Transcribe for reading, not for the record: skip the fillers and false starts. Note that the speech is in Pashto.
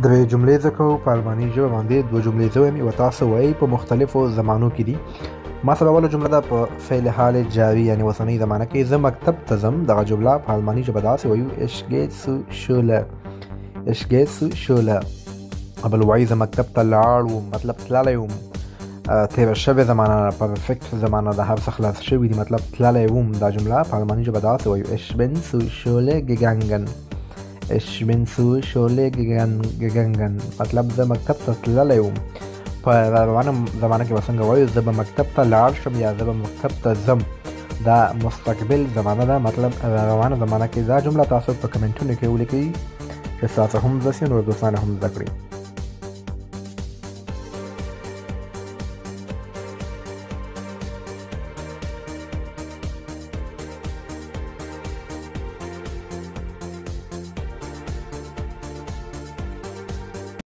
درې جملې زده کوو په الماني ژبه باندې. دوه جملې زه وایم، یوه تاسو وایي په مختلفو زمانو کې دي. ما سره اوله جمله ده په فعل حال جاری یعنې اوسنۍ زمانه کې. زه مکتب ته ځم. دغه جمله په الماني ژبه داسې وایو ich gehe zur Schule. ich gehe zur Schule. بل وایي زه مکتب ته لاړ وم، مطلب تللی وم. تېره شوې زمانه پرفکټ زمانه د هر څه خلاص شوي دي، مطلب تللی وم. دا جمله په الماني ژبه داسې وایو ich bin zur Schule gegangen. ich bin zur Schule gegangen. مطلب زه مکتب ته تللی وم. په روانه زمانه کې به څنګه وایو؟ زه به مکتب ته لاړ شم یا زه به مکتب ته ځم. دا مستقبل زمانه ده، مطلب روانه زمانه کې. دا جمله تاسو په کمنټونو کې ولیکئ چې ستاسو هم زده سي، نور دوستان هم زده کړي.